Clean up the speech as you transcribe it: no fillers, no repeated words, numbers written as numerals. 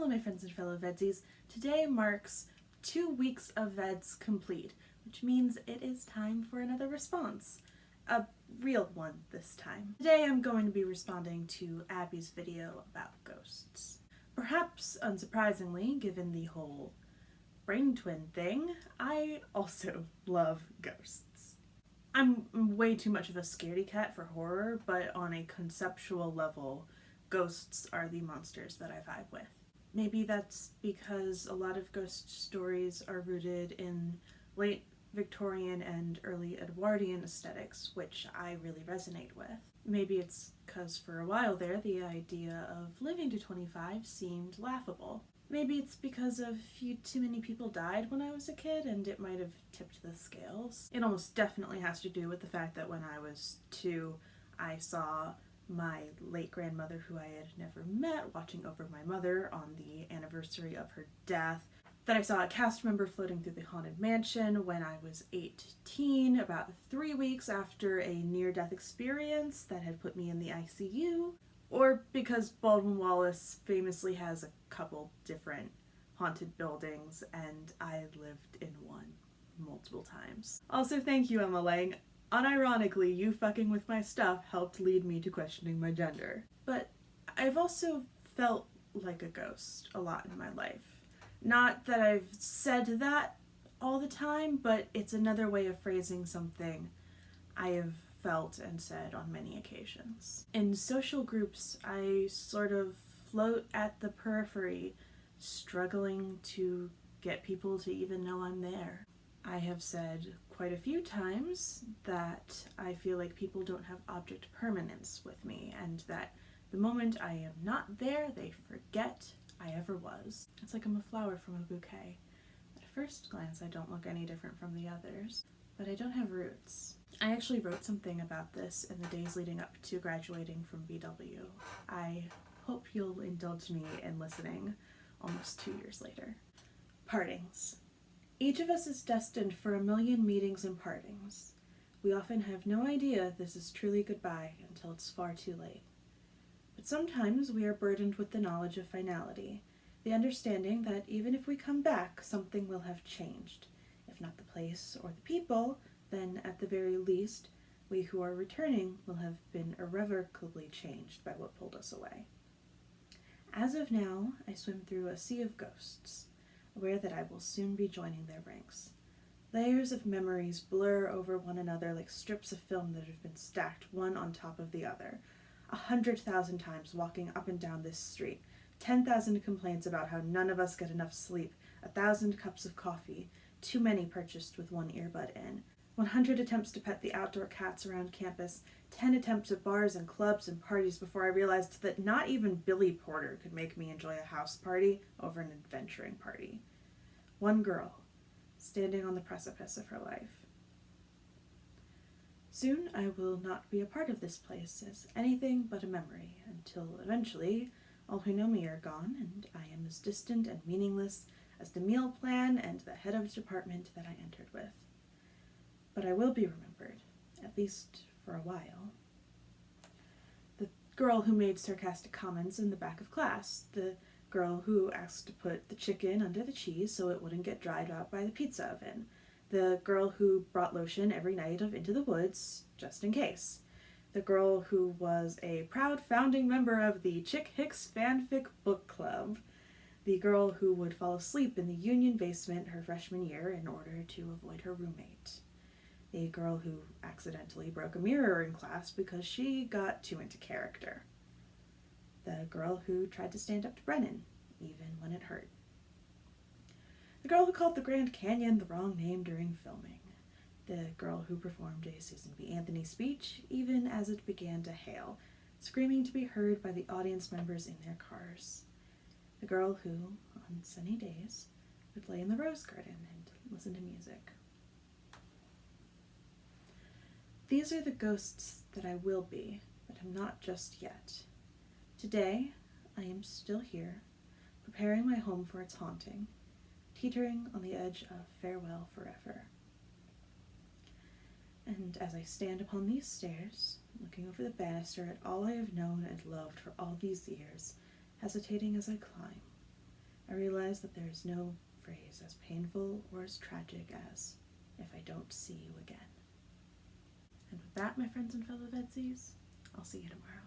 Hello my friends and fellow VEDSies. Today marks 2 weeks of VEDS complete, which means it is time for another response. A real one this time. Today I'm going to be responding to Abbey's video about ghosts. Perhaps unsurprisingly, given the whole brain twin thing, I also love ghosts. I'm way too much of a scaredy cat for horror, but on a conceptual level, ghosts are the monsters that I vibe with. Maybe that's because a lot of ghost stories are rooted in late Victorian and early Edwardian aesthetics, which I really resonate with. Maybe it's because for a while there the idea of living to 25 seemed laughable. Maybe it's because a few too many people died when I was a kid and it might have tipped the scales. It almost definitely has to do with the fact that when I was 2, I saw my late grandmother, who I had never met, watching over my mother on the anniversary of her death. That I saw a cast member floating through the haunted mansion when I was 18, about 3 weeks after a near-death experience that had put me in the ICU. Or because Baldwin Wallace famously has a couple different haunted buildings, and I lived in one multiple times. Also, thank you, Emma Lang. Unironically, you fucking with my stuff helped lead me to questioning my gender. But I've also felt like a ghost a lot in my life. Not that I've said that all the time, but it's another way of phrasing something I have felt and said on many occasions. In social groups, I sort of float at the periphery, struggling to get people to even know I'm there. I have said quite a few times that I feel like people don't have object permanence with me, and that the moment I am not there, they forget I ever was. It's like I'm a flower from a bouquet. At first glance, I don't look any different from the others, but I don't have roots. I actually wrote something about this in the days leading up to graduating from BW. I hope you'll indulge me in listening almost 2 years later. Partings. Each of us is destined for a million meetings and partings. We often have no idea this is truly goodbye until it's far too late. But sometimes we are burdened with the knowledge of finality, the understanding that even if we come back, something will have changed. If not the place or the people, then at the very least, we who are returning will have been irrevocably changed by what pulled us away. As of now, I swim through a sea of ghosts, aware that I will soon be joining their ranks. Layers of memories blur over one another like strips of film that have been stacked one on top of the other. 100,000 times walking up and down this street, 10,000 complaints about how none of us get enough sleep, 1,000 cups of coffee, too many purchased with one earbud in, 100 attempts to pet the outdoor cats around campus, 10 attempts at bars and clubs and parties before I realized that not even Billy Porter could make me enjoy a house party over an adventuring party. One girl, standing on the precipice of her life. Soon I will not be a part of this place as anything but a memory, until eventually all who know me are gone and I am as distant and meaningless as the meal plan and the head of department that I entered with. But I will be remembered, at least for a while. The girl who made sarcastic comments in the back of class, the girl who asked to put the chicken under the cheese so it wouldn't get dried out by the pizza oven, the girl who brought lotion every night of Into the Woods, just in case, the girl who was a proud founding member of the Chick Hicks Fanfic Book Club, the girl who would fall asleep in the union basement her freshman year in order to avoid her roommate, the girl who accidentally broke a mirror in class because she got too into character, the girl who tried to stand up to Brennan, even when it hurt, the girl who called the Grand Canyon the wrong name during filming, the girl who performed a Susan B. Anthony speech even as it began to hail, screaming to be heard by the audience members in their cars, the girl who, on sunny days, would lay in the rose garden and listen to music. These are the ghosts that I will be, but am not just yet. Today, I am still here, preparing my home for its haunting, teetering on the edge of farewell forever. And as I stand upon these stairs, looking over the banister at all I have known and loved for all these years, hesitating as I climb, I realize that there is no phrase as painful or as tragic as, if I don't see you again. And with that, my friends and fellow VEDSies, I'll see you tomorrow.